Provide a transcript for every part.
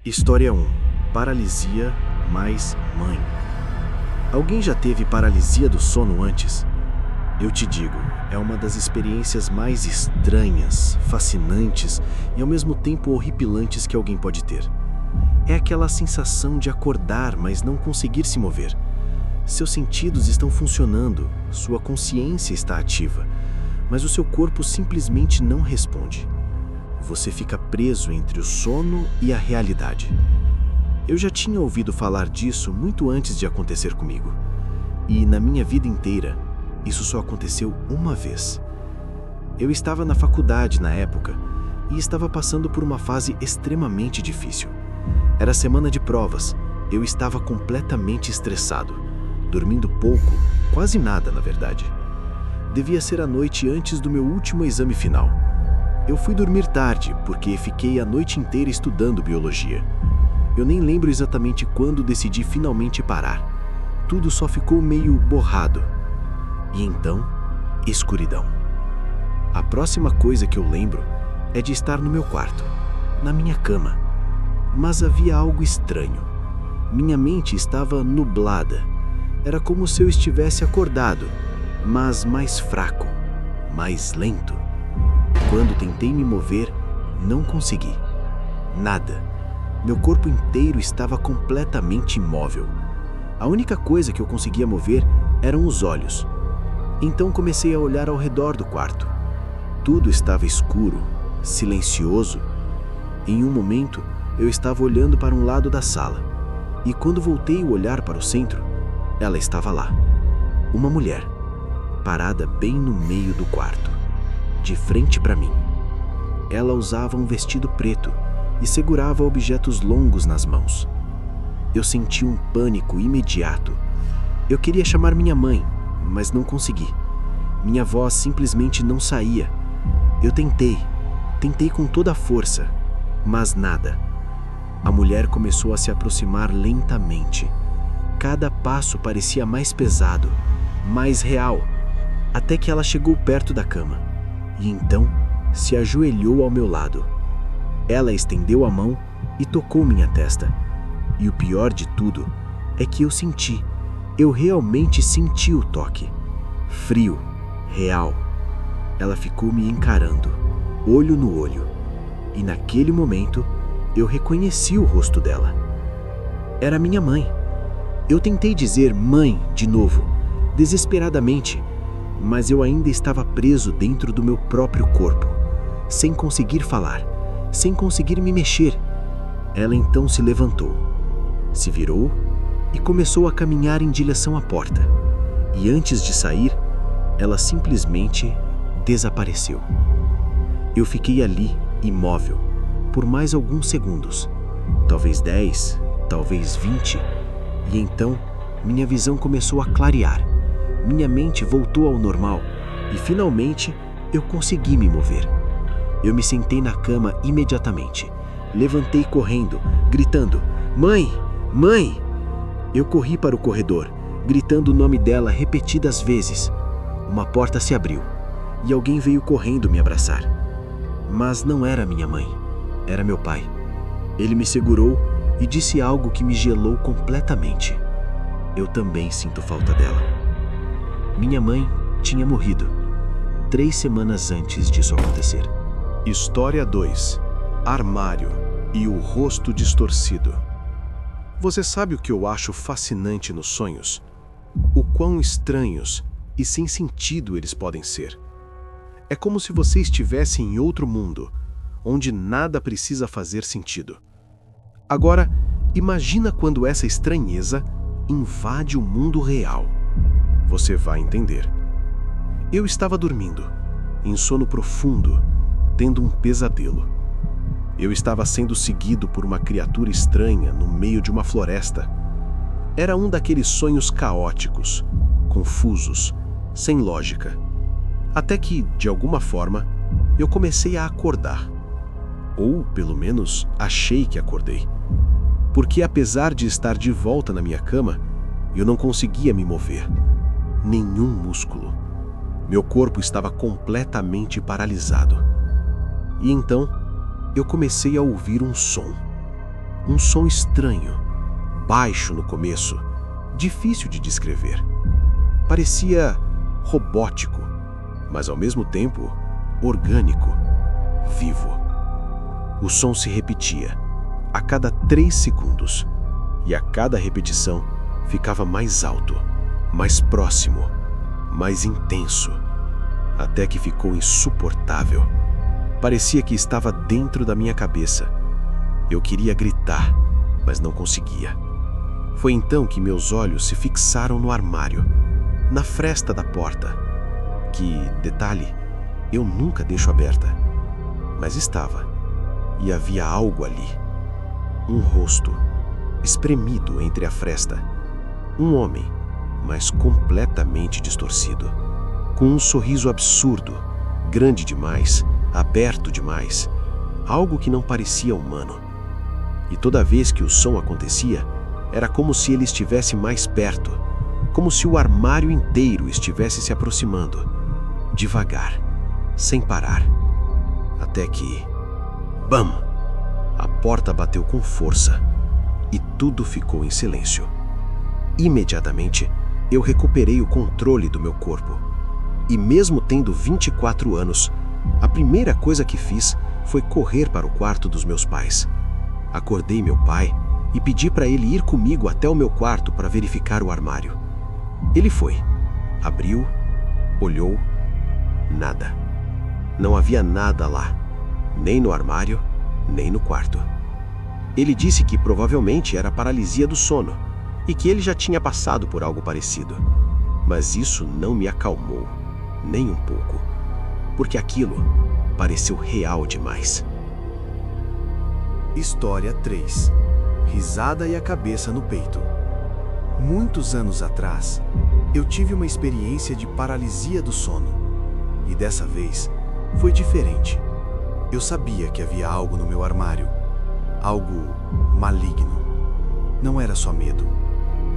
História 1. Paralisia mais mãe. Alguém já teve paralisia do sono antes? Eu te digo, é uma das experiências mais estranhas, fascinantes e ao mesmo tempo horripilantes que alguém pode ter. É aquela sensação de acordar, mas não conseguir se mover. Seus sentidos estão funcionando, sua consciência está ativa, mas o seu corpo simplesmente não responde. Você fica preso entre o sono e a realidade. Eu já tinha ouvido falar disso muito antes de acontecer comigo. E na minha vida inteira, isso só aconteceu uma vez. Eu estava na faculdade na época e estava passando por uma fase extremamente difícil. Era semana de provas, eu estava completamente estressado, dormindo pouco, quase nada na verdade. Devia ser a noite antes do meu último exame final. Eu fui dormir tarde porque fiquei a noite inteira estudando biologia. Eu nem lembro exatamente quando decidi finalmente parar. Tudo só ficou meio borrado. E então, escuridão. A próxima coisa que eu lembro é de estar no meu quarto, na minha cama. Mas havia algo estranho. Minha mente estava nublada. Era como se eu estivesse acordado, mas mais fraco, mais lento. Quando tentei me mover, não consegui. Nada. Meu corpo inteiro estava completamente imóvel. A única coisa que eu conseguia mover eram os olhos. Então comecei a olhar ao redor do quarto. Tudo estava escuro, silencioso. Em um momento, eu estava olhando para um lado da sala. E quando voltei o olhar para o centro, ela estava lá. Uma mulher, parada bem no meio do quarto, de frente para mim. Ela usava um vestido preto e segurava objetos longos nas mãos. Eu senti um pânico imediato. Eu queria chamar minha mãe, mas não consegui. Minha voz simplesmente não saía. Eu tentei com toda a força, mas nada. A mulher começou a se aproximar lentamente. Cada passo parecia mais pesado, mais real, até que ela chegou perto da cama. E então se ajoelhou ao meu lado. Ela estendeu a mão e tocou minha testa. E o pior de tudo é que eu realmente senti o toque. Frio, real. Ela ficou me encarando, olho no olho. E naquele momento, eu reconheci o rosto dela. Era minha mãe. Eu tentei dizer mãe de novo, desesperadamente, mas eu ainda estava preso dentro do meu próprio corpo, sem conseguir falar, sem conseguir me mexer. Ela então se levantou, se virou e começou a caminhar em direção à porta. E antes de sair, ela simplesmente desapareceu. Eu fiquei ali, imóvel, por mais alguns segundos, talvez 10, talvez 20, e então minha visão começou a clarear. Minha mente voltou ao normal e finalmente eu consegui me mover. Eu me sentei na cama imediatamente. Levantei correndo, gritando: "Mãe! Mãe!" Eu corri para o corredor, gritando o nome dela repetidas vezes. Uma porta se abriu e alguém veio correndo me abraçar. Mas não era minha mãe, era meu pai. Ele me segurou e disse algo que me gelou completamente. Eu também sinto falta dela. Minha mãe tinha morrido 3 semanas antes disso acontecer. História 2. Armário e o rosto distorcido. Você sabe o que eu acho fascinante nos sonhos? O quão estranhos e sem sentido eles podem ser. É como se você estivesse em outro mundo, onde nada precisa fazer sentido. Agora, imagina quando essa estranheza invade o mundo real. Você vai entender. Eu estava dormindo, em sono profundo, tendo um pesadelo. Eu estava sendo seguido por uma criatura estranha no meio de uma floresta. Era um daqueles sonhos caóticos, confusos, sem lógica. Até que, de alguma forma, eu comecei a acordar. Ou, pelo menos, achei que acordei. Porque apesar de estar de volta na minha cama, eu não conseguia me mover. Nenhum músculo. Meu corpo estava completamente paralisado. E então, eu comecei a ouvir um som. um som estranho, baixo no começo, difícil de descrever. Parecia robótico, mas ao mesmo tempo orgânico, vivo. O som se repetia a cada 3 segundos, e a cada repetição ficava mais alto, mais próximo, mais intenso, até que ficou insuportável. Parecia que estava dentro da minha cabeça. Eu queria gritar, mas não conseguia. Foi então que meus olhos se fixaram no armário, na fresta da porta, que, detalhe, eu nunca deixo aberta. Mas estava, e havia algo ali. Um rosto, espremido entre a fresta. Um homem, mas completamente distorcido, com um sorriso absurdo, grande demais, aberto demais, algo que não parecia humano. E toda vez que o som acontecia, era como se ele estivesse mais perto, como se o armário inteiro estivesse se aproximando, devagar, sem parar. Até que, bam! A porta bateu com força e tudo ficou em silêncio. Imediatamente, eu recuperei o controle do meu corpo. E mesmo tendo 24 anos, a primeira coisa que fiz foi correr para o quarto dos meus pais. Acordei meu pai e pedi para ele ir comigo até o meu quarto para verificar o armário. Ele foi, abriu, olhou, nada. Não havia nada lá, nem no armário, nem no quarto. Ele disse que provavelmente era paralisia do sono e que ele já tinha passado por algo parecido. Mas isso não me acalmou, nem um pouco, porque aquilo pareceu real demais. História 3. Risada e a cabeça no peito. Muitos anos atrás, eu tive uma experiência de paralisia do sono. E dessa vez, foi diferente. Eu sabia que havia algo no meu armário. Algo maligno. Não era só medo.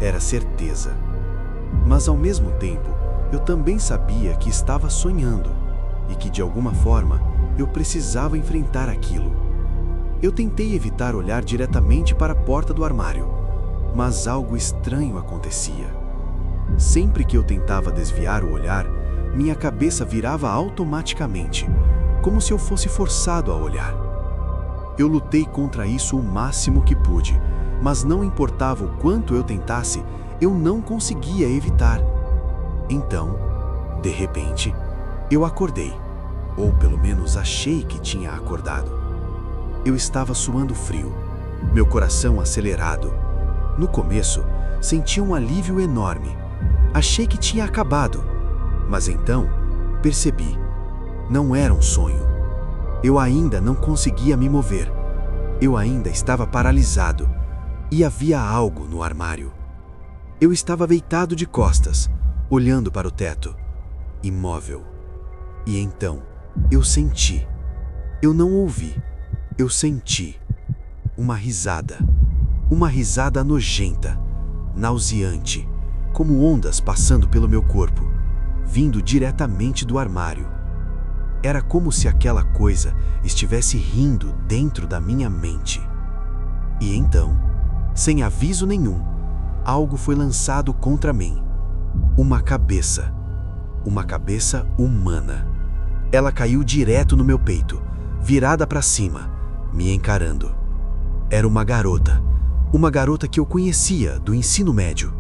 Era certeza. Mas ao mesmo tempo, eu também sabia que estava sonhando. E que de alguma forma, eu precisava enfrentar aquilo. Eu tentei evitar olhar diretamente para a porta do armário, mas algo estranho acontecia. Sempre que eu tentava desviar o olhar, minha cabeça virava automaticamente, como se eu fosse forçado a olhar. Eu lutei contra isso o máximo que pude, mas não importava o quanto eu tentasse, eu não conseguia evitar. Então, de repente, eu acordei, ou pelo menos achei que tinha acordado. Eu estava suando frio, meu coração acelerado. No começo, senti um alívio enorme. Achei que tinha acabado. Mas então, percebi. Não era um sonho. Eu ainda não conseguia me mover. Eu ainda estava paralisado. E havia algo no armário. Eu estava deitado de costas, olhando para o teto, imóvel. E então, eu senti. Eu não ouvi. Eu senti uma risada nojenta, nauseante, como ondas passando pelo meu corpo, vindo diretamente do armário. Era como se aquela coisa estivesse rindo dentro da minha mente. E então, sem aviso nenhum, algo foi lançado contra mim. Uma cabeça humana. Ela caiu direto no meu peito, virada para cima, me encarando. Era uma garota que eu conhecia do ensino médio.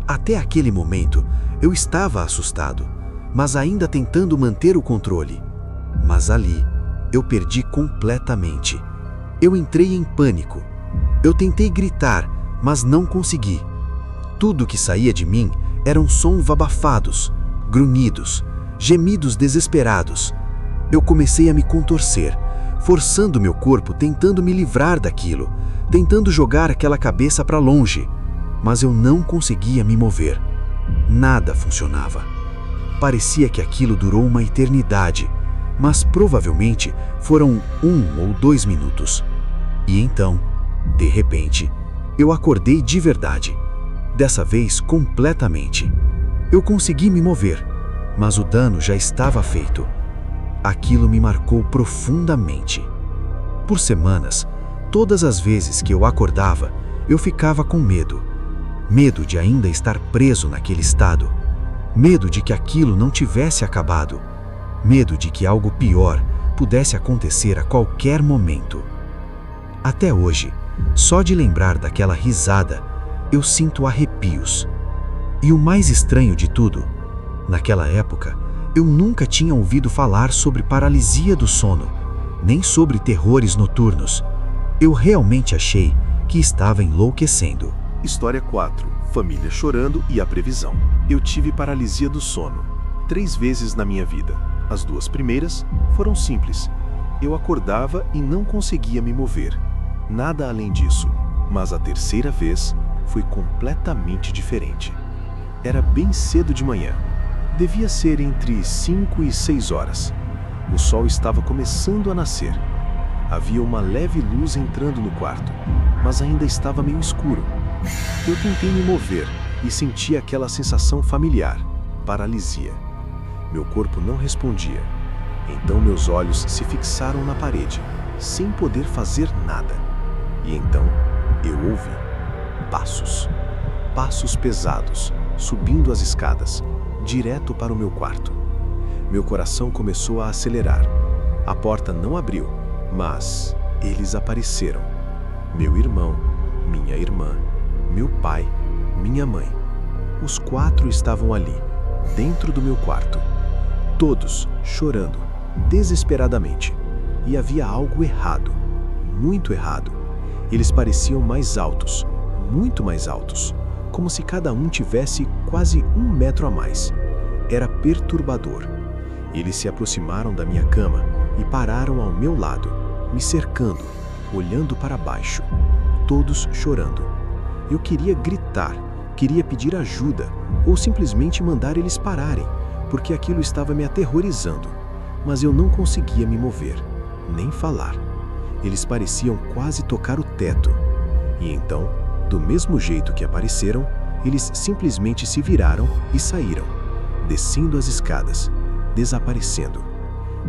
Até aquele momento, eu estava assustado, mas ainda tentando manter o controle. Mas ali, eu perdi completamente. Eu entrei em pânico. Eu tentei gritar, mas não consegui. Tudo que saía de mim eram sons abafados, grunhidos, gemidos desesperados. Eu comecei a me contorcer, forçando meu corpo, tentando me livrar daquilo, tentando jogar aquela cabeça para longe, mas eu não conseguia me mover. Nada funcionava. Parecia que aquilo durou uma eternidade, mas provavelmente foram 1 ou 2 minutos. E então, de repente, eu acordei de verdade. Dessa vez, completamente. Eu consegui me mover, mas o dano já estava feito. Aquilo me marcou profundamente. Por semanas, todas as vezes que eu acordava, eu ficava com medo. Medo de ainda estar preso naquele estado. Medo de que aquilo não tivesse acabado. Medo de que algo pior pudesse acontecer a qualquer momento. Até hoje, só de lembrar daquela risada, eu sinto arrepios. E o mais estranho de tudo, naquela época, eu nunca tinha ouvido falar sobre paralisia do sono, nem sobre terrores noturnos. Eu realmente achei que estava enlouquecendo. História 4. Família chorando e a previsão. Eu tive paralisia do sono 3 vezes na minha vida. As 2 primeiras foram simples. Eu acordava e não conseguia me mover. Nada além disso. Mas a terceira vez foi completamente diferente. Era bem cedo de manhã. Devia ser entre 5 e 6 horas. O sol estava começando a nascer. Havia uma leve luz entrando no quarto, mas ainda estava meio escuro. Eu tentei me mover e senti aquela sensação familiar, paralisia. Meu corpo não respondia. Então meus olhos se fixaram na parede, sem poder fazer nada. E então eu ouvi passos. Passos pesados, subindo as escadas, direto para o meu quarto. Meu coração começou a acelerar. A porta não abriu, mas eles apareceram. Meu irmão, minha irmã, meu pai, minha mãe. Os 4 estavam ali, dentro do meu quarto. Todos chorando, desesperadamente. E havia algo errado, muito errado. Eles pareciam mais altos, muito mais altos, como se cada um tivesse quase 1 metro a mais. Era perturbador. Eles se aproximaram da minha cama e pararam ao meu lado, me cercando, olhando para baixo, todos chorando. Eu queria gritar, queria pedir ajuda, ou simplesmente mandar eles pararem, porque aquilo estava me aterrorizando, mas eu não conseguia me mover, nem falar. Eles pareciam quase tocar o teto. E então, do mesmo jeito que apareceram, eles simplesmente se viraram e saíram, descendo as escadas, desaparecendo.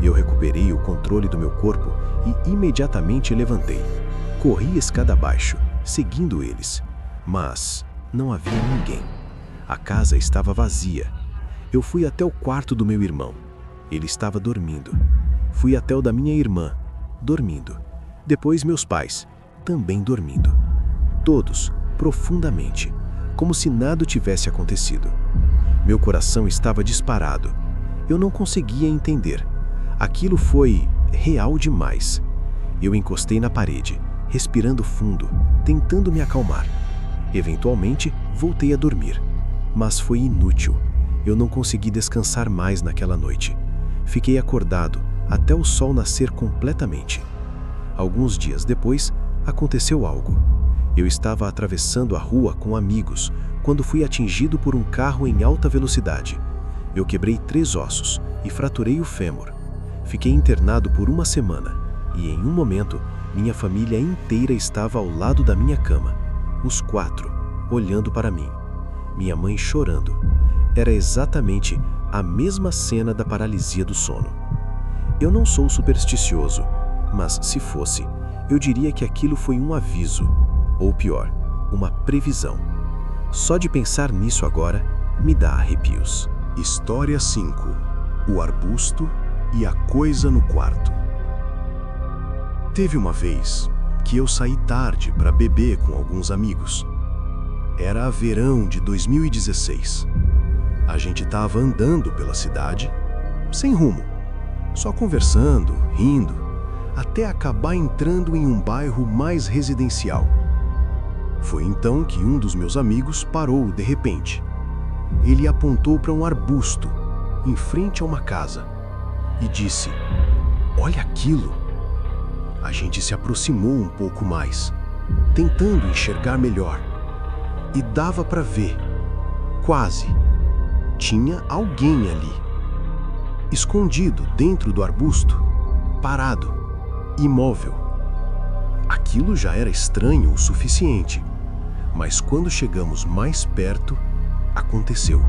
Eu recuperei o controle do meu corpo e imediatamente levantei. Corri a escada abaixo, seguindo eles. Mas não havia ninguém. A casa estava vazia. Eu fui até o quarto do meu irmão. Ele estava dormindo. Fui até o da minha irmã, dormindo. Depois meus pais, também dormindo. Todos, profundamente, como se nada tivesse acontecido. Meu coração estava disparado. Eu não conseguia entender. Aquilo foi real demais. Eu encostei na parede, respirando fundo, tentando me acalmar. Eventualmente, voltei a dormir. Mas foi inútil. Eu não consegui descansar mais naquela noite. Fiquei acordado até o sol nascer completamente. Alguns dias depois, aconteceu algo. Eu estava atravessando a rua com amigos quando fui atingido por um carro em alta velocidade. Eu quebrei 3 ossos e fraturei o fêmur. Fiquei internado por 1 semana e, em um momento, minha família inteira estava ao lado da minha cama. Os 4, olhando para mim. Minha mãe chorando. Era exatamente a mesma cena da paralisia do sono. Eu não sou supersticioso, mas se fosse, eu diria que aquilo foi um aviso, ou pior, uma previsão. Só de pensar nisso agora, me dá arrepios. História 5. O arbusto e a coisa no quarto. Teve uma vez que eu saí tarde para beber com alguns amigos. Era verão de 2016. A gente estava andando pela cidade, sem rumo, só conversando, rindo, até acabar entrando em um bairro mais residencial. Foi então que um dos meus amigos parou de repente. Ele apontou para um arbusto, em frente a uma casa, e disse: "Olha aquilo!" A gente se aproximou um pouco mais, tentando enxergar melhor. E dava para ver, quase, tinha alguém ali, escondido dentro do arbusto, parado, imóvel. Aquilo já era estranho o suficiente, mas quando chegamos mais perto, aconteceu.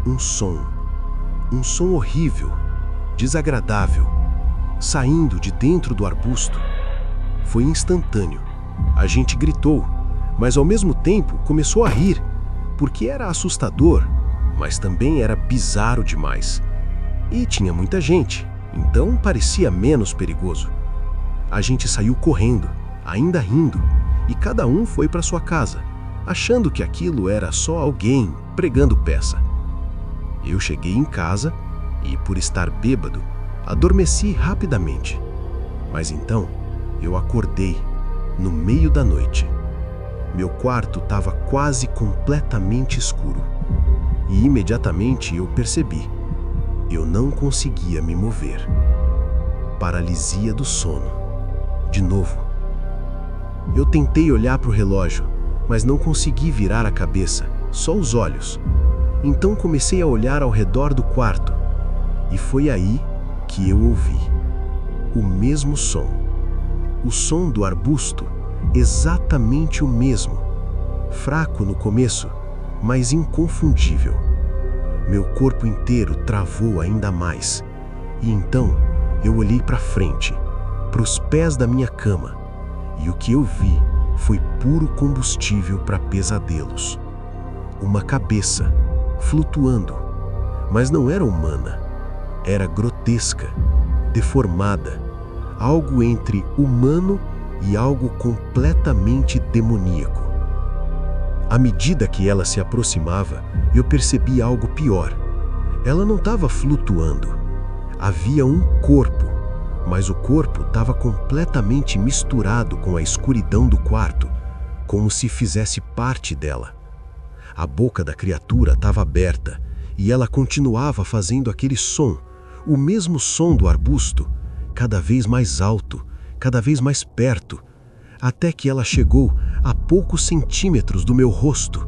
Um som horrível, desagradável, saindo de dentro do arbusto. Foi instantâneo. A gente gritou, mas ao mesmo tempo começou a rir, porque era assustador, mas também era bizarro demais. E tinha muita gente, então parecia menos perigoso. A gente saiu correndo, ainda rindo, e cada um foi para sua casa, achando que aquilo era só alguém pregando peça. Eu cheguei em casa e, por estar bêbado, adormeci rapidamente. Mas então, eu acordei no meio da noite. Meu quarto estava quase completamente escuro. E imediatamente eu percebi. Eu não conseguia me mover. Paralisia do sono. De novo. Eu tentei olhar para o relógio, mas não consegui virar a cabeça, só os olhos. Então comecei a olhar ao redor do quarto. E foi aí que eu ouvi o mesmo som. O som do arbusto, exatamente o mesmo. Fraco no começo, mas inconfundível. Meu corpo inteiro travou ainda mais. E então eu olhei para frente, para os pés da minha cama. E o que eu vi foi puro combustível para pesadelos. Uma cabeça, flutuando. Mas não era humana. Era grotesca, deformada. Algo entre humano e algo completamente demoníaco. À medida que ela se aproximava, eu percebi algo pior. Ela não estava flutuando. Havia um corpo, mas o corpo estava completamente misturado com a escuridão do quarto, como se fizesse parte dela. A boca da criatura estava aberta e ela continuava fazendo aquele som, o mesmo som do arbusto, cada vez mais alto, cada vez mais perto, até que ela chegou a poucos centímetros do meu rosto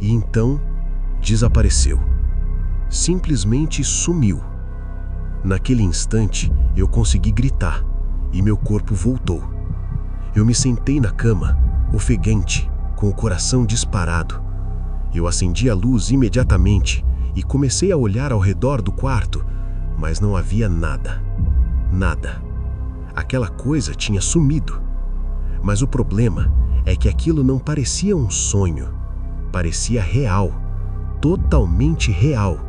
e então desapareceu. Simplesmente sumiu. Naquele instante, eu consegui gritar e meu corpo voltou. Eu me sentei na cama, ofegante, com o coração disparado. Eu acendi a luz imediatamente e comecei a olhar ao redor do quarto, mas não havia nada. Nada. Aquela coisa tinha sumido. Mas o problema é que aquilo não parecia um sonho. Parecia real. Totalmente real.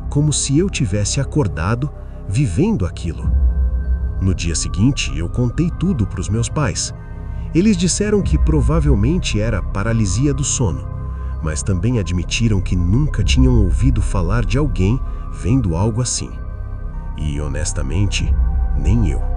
Como se eu tivesse acordado, vivendo aquilo. No dia seguinte, eu contei tudo para os meus pais. Eles disseram que provavelmente era paralisia do sono, mas também admitiram que nunca tinham ouvido falar de alguém vendo algo assim. E, honestamente, nem eu.